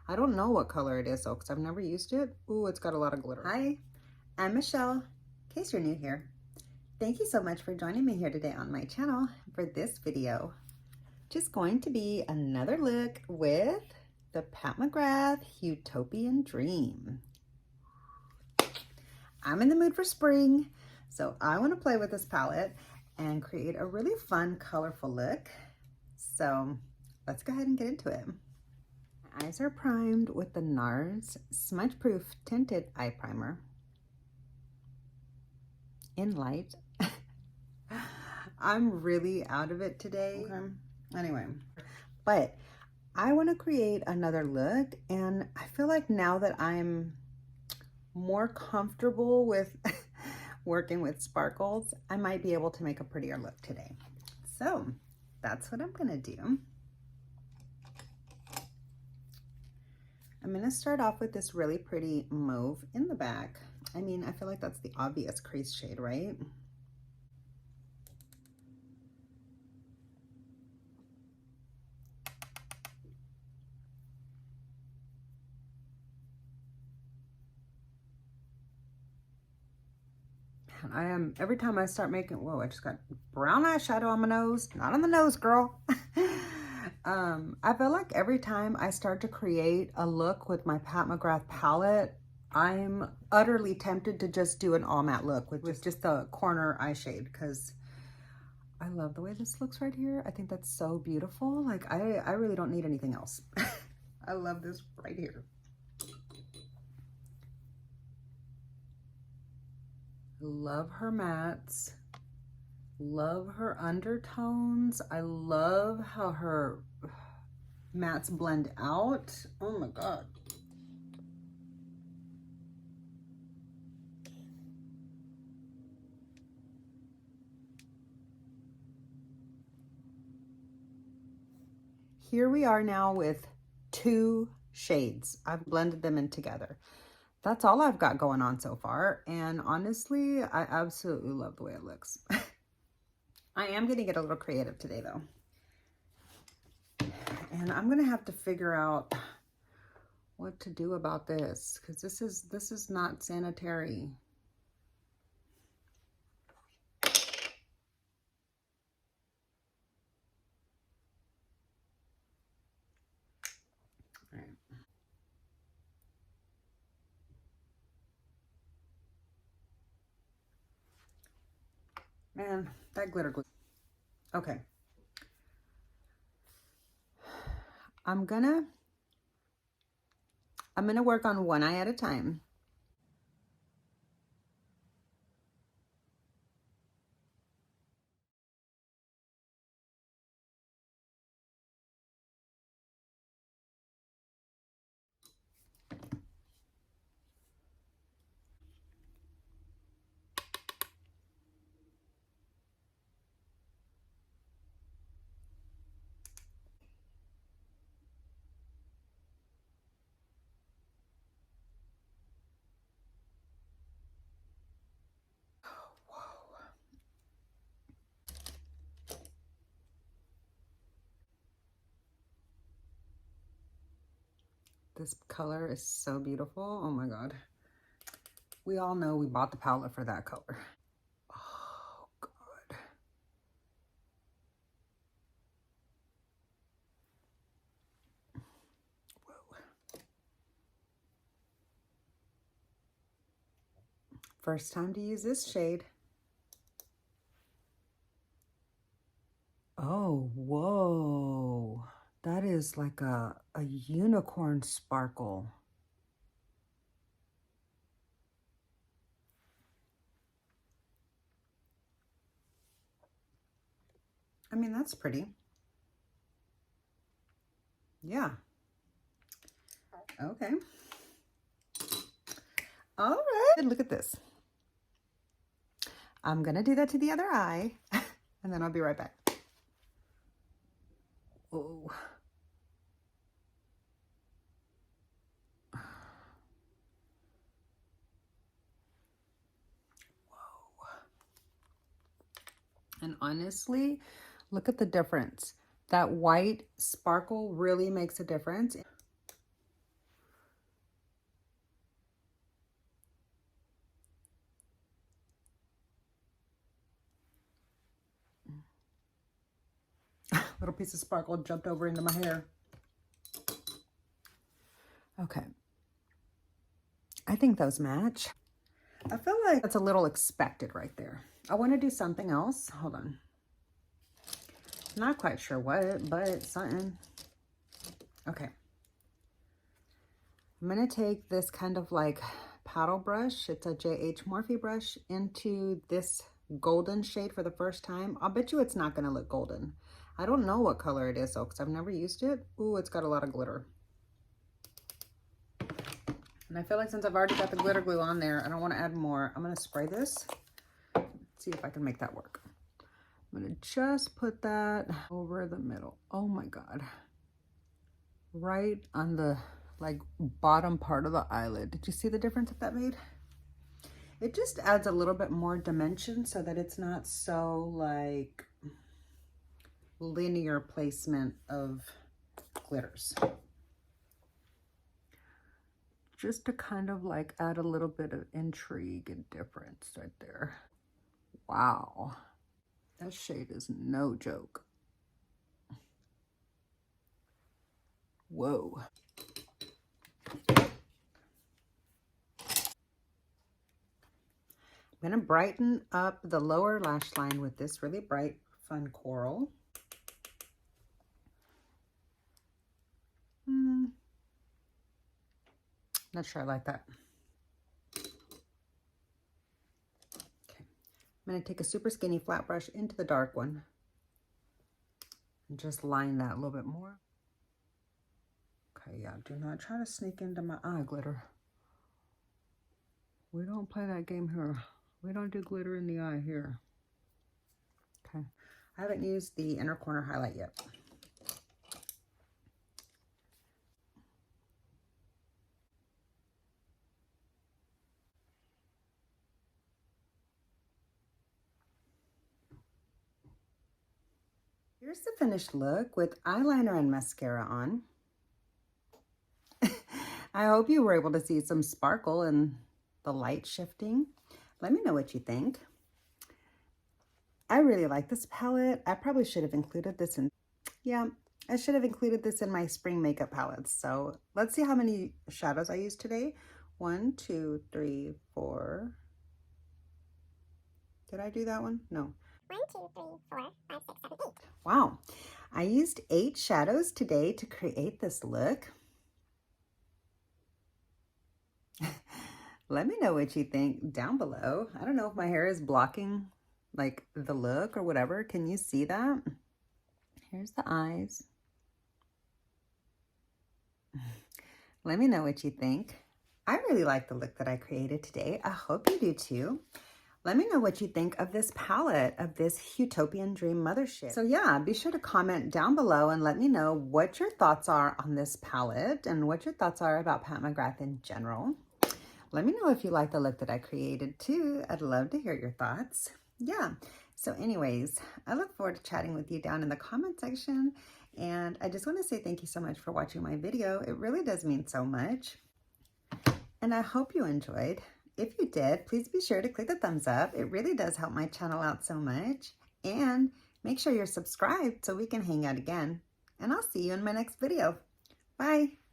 I don't know what color it is though, because I've never used it. Ooh, it's got a lot of glitter. Hi, I'm Michelle. In case you're new here, thank you so much for joining me here today on my channel for this video. Just going to be another look with the Pat McGrath Huetopian Dream. I'm in the mood for spring, so I want to play with this palette and create a really fun, colorful look. So let's go ahead and get into it. My eyes are primed with the NARS Smudge Proof Tinted Eye Primer in light. I'm really out of it today. Okay. Anyway, but I want to create another look, and I feel like now that I'm more comfortable with working with sparkles, I might be able to make a prettier look today. So that's what I'm gonna do. I'm gonna start off with this really pretty mauve in the back. I mean, I feel like that's the obvious crease shade, right? I am, every time I start making, whoa, I just got brown eyeshadow on my nose. Not on the nose, girl. I feel like every time I start to create a look with my Pat McGrath palette, I'm utterly tempted to just do an all matte look with just the corner eye shade, because I love the way this looks right here. I think that's so beautiful. Like, I really don't need anything else. I love this right here. Love her mattes. Love her undertones. I love how her mattes blend out. Oh my God. Here we are now with 2 shades. I've blended them in together. That's all I've got going on so far. And honestly, I absolutely love the way it looks. I am going to get a little creative today though. And I'm going to have to figure out what to do about this, because this is not sanitary. All right. Man, that glitter glue. Okay. I'm gonna work on one eye at a time. This color is so beautiful. Oh my God. We all know we bought the palette for that color. Oh God. Whoa. First time to use this shade. Oh, whoa. That is like a unicorn sparkle. I mean, that's pretty. Yeah. Okay. All right. Look at this. I'm going to do that to the other eye, and then I'll be right back. Oh. And honestly, look at the difference. That white sparkle really makes a difference. Little piece of sparkle jumped over into my hair. Okay. I think those match. I feel like that's a little expected right there. I want to do something else. Hold on. Not quite sure what, but something. Okay. I'm going to take this kind of like paddle brush. It's a JH Morphe brush into this golden shade for the first time. I'll bet you it's not going to look golden. I don't know what color it is though, because I've never used it. Ooh, it's got a lot of glitter. And I feel like since I've already got the glitter glue on there, I don't want to add more. I'm going to spray this. See if I can make that work. I'm going to just put that over the middle. Oh my God. Right on the like bottom part of the eyelid. Did you see the difference that made? It just adds a little bit more dimension so that it's not so like linear placement of glitters. Just to kind of like add a little bit of intrigue and difference right there. Wow. That shade is no joke. Whoa. I'm going to brighten up the lower lash line with this really bright, fun coral. Not sure I like that. Okay. I'm going to take a super skinny flat brush into the dark one and just line that a little bit more. Okay, yeah, do not try to sneak into my eye glitter. We don't play that game here. We don't do glitter in the eye here. Okay, I haven't used the inner corner highlight yet. Here's the finished look with eyeliner and mascara on. I hope you were able to see some sparkle and the light shifting. Let me know what you think. I really like this palette. I probably should have included this in, yeah, I should have included this in my spring makeup palettes. So let's see how many shadows I used today. 1, 2, 3, 4. Did I do that one? No. 1, 2, 3, 4, 5, 6, 7, 8. Wow. I used 8 shadows today to create this look. Let me know what you think down below. I don't know if my hair is blocking like the look or whatever. Can you see that? Here's the eyes. Let me know what you think. I really like the look that I created today. I hope you do too. Let me know what you think of this palette, of this Huetopian Dream Mothership. So yeah, be sure to comment down below and let me know what your thoughts are on this palette and what your thoughts are about Pat McGrath in general. Let me know if you like the look that I created too. I'd love to hear your thoughts. Yeah, so anyways, I look forward to chatting with you down in the comment section. And I just want to say thank you so much for watching my video. It really does mean so much. And I hope you enjoyed. If you did, please be sure to click the thumbs up. It really does help my channel out so much. And make sure you're subscribed so we can hang out again. And I'll see you in my next video. Bye.